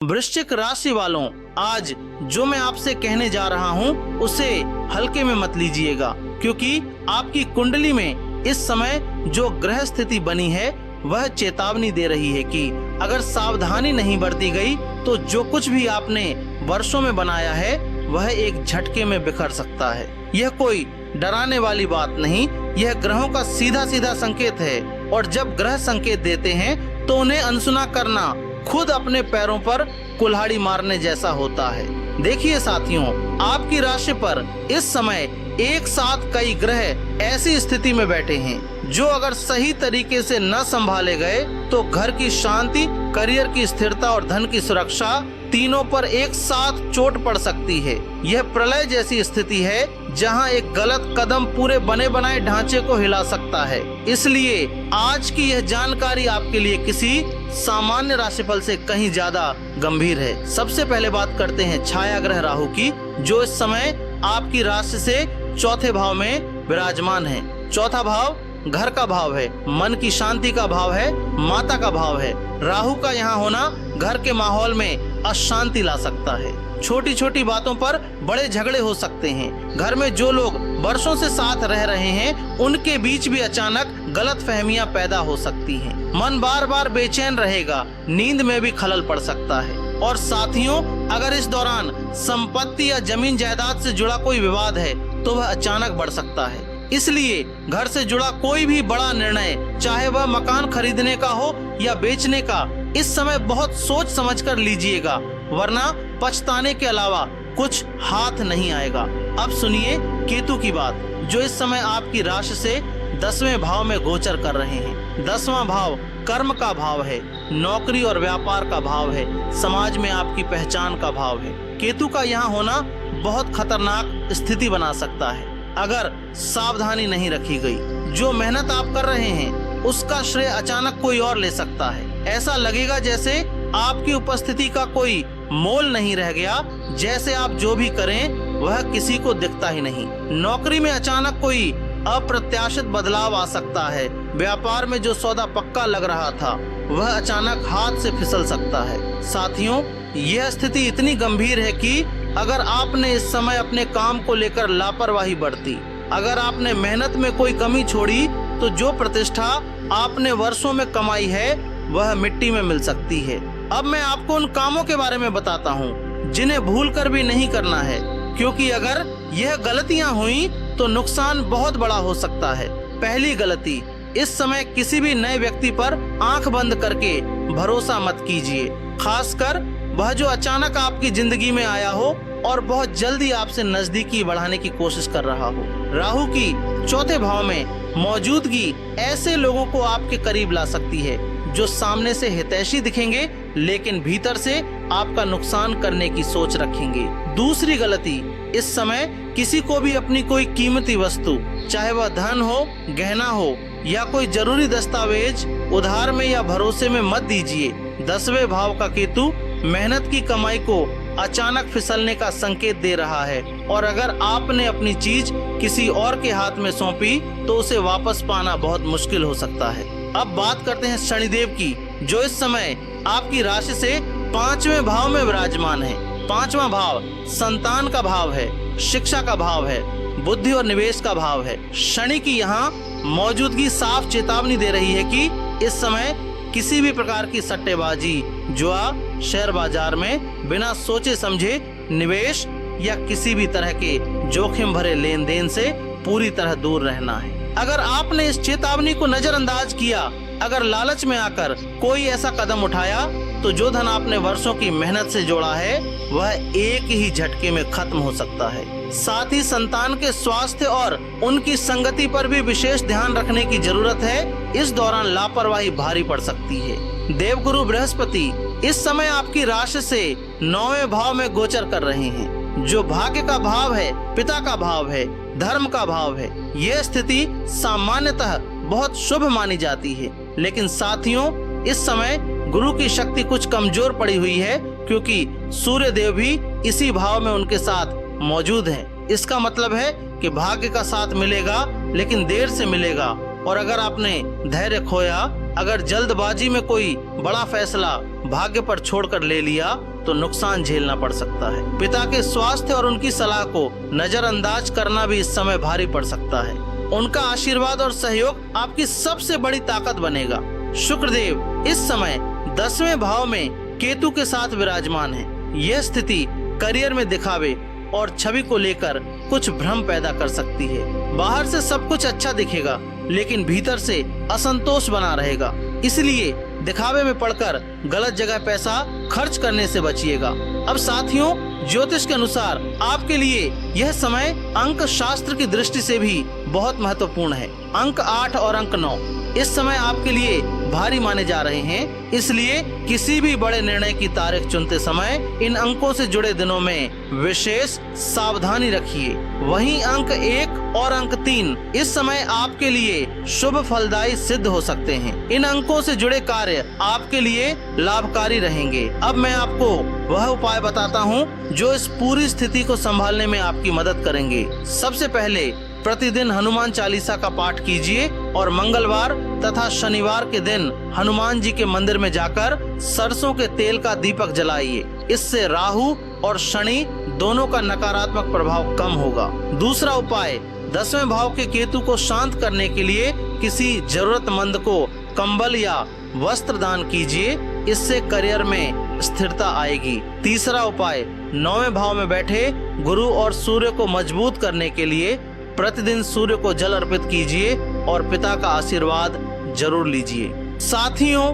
वृश्चिक राशि वालों, आज जो मैं आपसे कहने जा रहा हूँ उसे हल्के में मत लीजिएगा, क्योंकि आपकी कुंडली में इस समय जो ग्रह स्थिति बनी है वह चेतावनी दे रही है कि अगर सावधानी नहीं बरती गई तो जो कुछ भी आपने वर्षों में बनाया है वह एक झटके में बिखर सकता है। यह कोई डराने वाली बात नहीं, यह ग्रहों का सीधा सीधा संकेत है, और जब ग्रह संकेत देते हैं तो उन्हें अनसुना करना खुद अपने पैरों पर कुल्हाड़ी मारने जैसा होता है। देखिए साथियों, आपकी राशि पर इस समय एक साथ कई ग्रह ऐसी स्थिति में बैठे हैं जो अगर सही तरीके से न संभाले गए तो घर की शांति, करियर की स्थिरता और धन की सुरक्षा तीनों पर एक साथ चोट पड़ सकती है। यह प्रलय जैसी स्थिति है जहां एक गलत कदम पूरे बने बनाए ढांचे को हिला सकता है। इसलिए आज की यह जानकारी आपके लिए किसी सामान्य राशिफल से कहीं ज्यादा गंभीर है। सबसे पहले बात करते हैं छाया ग्रह राहु की, जो इस समय आपकी राशि से चौथे भाव में विराजमान है। चौथा भाव घर का भाव है, मन की शांति का भाव है, माता का भाव है। राहु का यहाँ होना घर के माहौल में अशांति ला सकता है। छोटी छोटी बातों पर बड़े झगड़े हो सकते हैं। घर में जो लोग वर्षों से साथ रह रहे हैं उनके बीच भी अचानक गलत फहमियां पैदा हो सकती हैं। मन बार बार बेचैन रहेगा, नींद में भी खलल पड़ सकता है। और साथियों, अगर इस दौरान संपत्ति या जमीन जायदाद से जुड़ा कोई विवाद है तो वह अचानक बढ़ सकता है। इसलिए घर से जुड़ा कोई भी बड़ा निर्णय, चाहे वह मकान खरीदने का हो या बेचने का, इस समय बहुत सोच समझकर लीजिएगा, वरना पछताने के अलावा कुछ हाथ नहीं आएगा। अब सुनिए केतु की बात, जो इस समय आपकी राशि से 10वें भाव में गोचर कर रहे हैं। 10वां भाव कर्म का भाव है, नौकरी और व्यापार का भाव है, समाज में आपकी पहचान का भाव है। केतु का यहाँ होना बहुत खतरनाक स्थिति बना सकता है अगर सावधानी नहीं रखी गई। जो मेहनत आप कर रहे हैं उसका श्रेय अचानक कोई और ले सकता है। ऐसा लगेगा जैसे आपकी उपस्थिति का कोई मोल नहीं रह गया, जैसे आप जो भी करें वह किसी को दिखता ही नहीं। नौकरी में अचानक कोई अप्रत्याशित बदलाव आ सकता है। व्यापार में जो सौदा पक्का लग रहा था वह अचानक हाथ से फिसल सकता है। साथियों, यह स्थिति इतनी गंभीर है कि अगर आपने इस समय अपने काम को लेकर लापरवाही बरती, अगर आपने मेहनत में कोई कमी छोड़ी, तो जो प्रतिष्ठा आपने वर्षों में कमाई है वह मिट्टी में मिल सकती है। अब मैं आपको उन कामों के बारे में बताता हूँ जिन्हें भूल कर भी नहीं करना है, क्योंकि अगर यह गलतियाँ हुई तो नुकसान बहुत बड़ा हो सकता है। पहली गलती, इस समय किसी भी नए व्यक्ति पर आंख बंद करके भरोसा मत कीजिए, खासकर वह जो अचानक आपकी जिंदगी में आया हो और बहुत जल्दी आपसे नजदीकी बढ़ाने की कोशिश कर रहा हो। राहु की चौथे भाव में मौजूदगी ऐसे लोगों को आपके करीब ला सकती है जो सामने से हितैषी दिखेंगे लेकिन भीतर से आपका नुकसान करने की सोच रखेंगे। दूसरी गलती, इस समय किसी को भी अपनी कोई कीमती वस्तु, चाहे वह धन हो, गहना हो या कोई जरूरी दस्तावेज, उधार में या भरोसे में मत दीजिए। 10वें भाव का केतु मेहनत की कमाई को अचानक फिसलने का संकेत दे रहा है, और अगर आपने अपनी चीज किसी और के हाथ में सौंपी तो उसे वापस पाना बहुत मुश्किल हो सकता है। अब बात करते हैं शनिदेव की, जो इस समय आपकी राशि से 5वें भाव में विराजमान है। 5वां भाव संतान का भाव है, शिक्षा का भाव है, बुद्धि और निवेश का भाव है। शनि की यहाँ मौजूदगी साफ चेतावनी दे रही है कि इस समय किसी भी प्रकार की सट्टेबाजी, जुआ, शेयर बाजार में बिना सोचे समझे निवेश या किसी भी तरह के जोखिम भरे लेन देन से पूरी तरह दूर रहना है। अगर आपने इस चेतावनी को नजरअंदाज किया, अगर लालच में आकर कोई ऐसा कदम उठाया, तो जो धन आपने वर्षों की मेहनत से जोड़ा है वह एक ही झटके में खत्म हो सकता है। साथ ही संतान के स्वास्थ्य और उनकी संगति पर भी विशेष ध्यान रखने की जरूरत है। इस दौरान लापरवाही भारी पड़ सकती है। देवगुरु बृहस्पति इस समय आपकी राशि से 9वें भाव में गोचर कर रहे हैं, जो भाग्य का भाव है, पिता का भाव है, धर्म का भाव है। यह स्थिति सामान्यतः बहुत शुभ मानी जाती है, लेकिन साथियों, इस समय गुरु की शक्ति कुछ कमजोर पड़ी हुई है, क्योंकि सूर्य देव भी इसी भाव में उनके साथ मौजूद है। इसका मतलब है कि भाग्य का साथ मिलेगा, लेकिन देर से मिलेगा। और अगर आपने धैर्य खोया, अगर जल्दबाजी में कोई बड़ा फैसला भाग्य पर छोड़कर ले लिया तो नुकसान झेलना पड़ सकता है। पिता के स्वास्थ्य और उनकी सलाह को नजरअंदाज करना भी इस समय भारी पड़ सकता है। उनका आशीर्वाद और सहयोग आपकी सबसे बड़ी ताकत बनेगा। शुक्रदेव इस समय 10वें भाव में केतु के साथ विराजमान है। यह स्थिति करियर में दिखावे और छवि को लेकर कुछ भ्रम पैदा कर सकती है। बाहर से सब कुछ अच्छा दिखेगा लेकिन भीतर से असंतोष बना रहेगा, इसलिए दिखावे में पड़कर गलत जगह पैसा खर्च करने से बचिएगा। अब साथियों, ज्योतिष के अनुसार आपके लिए यह समय अंक शास्त्र की दृष्टि से भी बहुत महत्वपूर्ण है। अंक 8 और अंक 9 इस समय आपके लिए भारी माने जा रहे हैं, इसलिए किसी भी बड़े निर्णय की तारीख चुनते समय इन अंकों से जुड़े दिनों में विशेष सावधानी रखिए। वहीं अंक 1 और अंक 3 इस समय आपके लिए शुभ फलदायी सिद्ध हो सकते हैं। इन अंकों से जुड़े कार्य आपके लिए लाभकारी रहेंगे। अब मैं आपको वह उपाय बताता हूँ जो इस पूरी स्थिति को संभालने में आपकी मदद करेंगे। सबसे पहले प्रतिदिन हनुमान चालीसा का पाठ कीजिए और मंगलवार तथा शनिवार के दिन हनुमान जी के मंदिर में जाकर सरसों के तेल का दीपक जलाइए। इससे राहु और शनि दोनों का नकारात्मक प्रभाव कम होगा। दूसरा उपाय, 10वें भाव के केतु को शांत करने के लिए किसी जरूरतमंद को कंबल या वस्त्र दान कीजिए, इससे करियर में स्थिरता आएगी। तीसरा उपाय, 9वें भाव में बैठे गुरु और सूर्य को मजबूत करने के लिए प्रतिदिन सूर्य को जल अर्पित कीजिए और पिता का आशीर्वाद जरूर लीजिए। साथियों,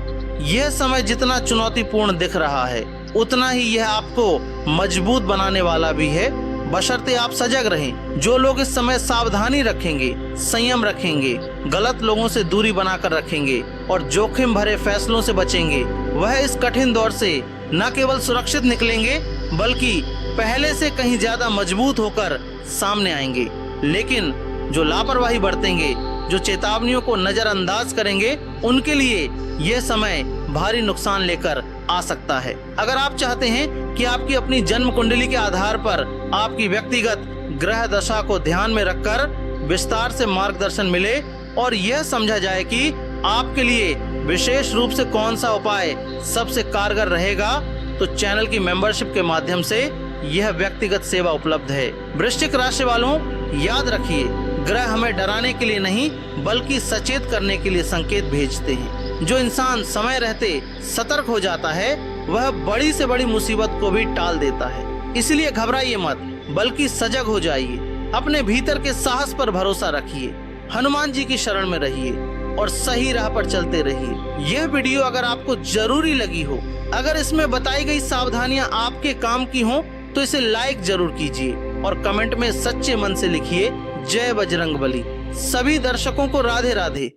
यह समय जितना चुनौतीपूर्ण दिख रहा है उतना ही यह आपको मजबूत बनाने वाला भी है, बशर्ते आप सजग रहें। जो लोग इस समय सावधानी रखेंगे, संयम रखेंगे, गलत लोगों से दूरी बनाकर रखेंगे और जोखिम भरे फैसलों से बचेंगे, वह इस कठिन दौर से न केवल सुरक्षित निकलेंगे बल्कि पहले से कहीं ज्यादा मजबूत होकर सामने आएंगे। लेकिन जो लापरवाही बरतेंगे, जो चेतावनियों को नजरअंदाज करेंगे, उनके लिए यह समय भारी नुकसान लेकर आ सकता है। अगर आप चाहते हैं कि आपकी अपनी जन्म कुंडली के आधार पर आपकी व्यक्तिगत ग्रह दशा को ध्यान में रखकर विस्तार से मार्गदर्शन मिले और यह समझा जाए कि आपके लिए विशेष रूप से कौन सा उपाय सबसे कारगर रहेगा, तो चैनल की मेंबरशिप के माध्यम से यह व्यक्तिगत सेवा उपलब्ध है। वृश्चिक राशि वालों, याद रखिए, ग्रह हमें डराने के लिए नहीं बल्कि सचेत करने के लिए संकेत भेजते हैं। जो इंसान समय रहते सतर्क हो जाता है वह बड़ी से बड़ी मुसीबत को भी टाल देता है। इसलिए घबराइए मत, बल्कि सजग हो जाइए। अपने भीतर के साहस पर भरोसा रखिए, हनुमान जी की शरण में रहिए और सही राह पर चलते रहिए। यह वीडियो अगर आपको जरूरी लगी हो, अगर इसमें बताई गई सावधानियां आपके काम की हो, तो इसे लाइक जरूर कीजिए और कमेंट में सच्चे मन से लिखिए जय बजरंगबली। सभी दर्शकों को राधे राधे।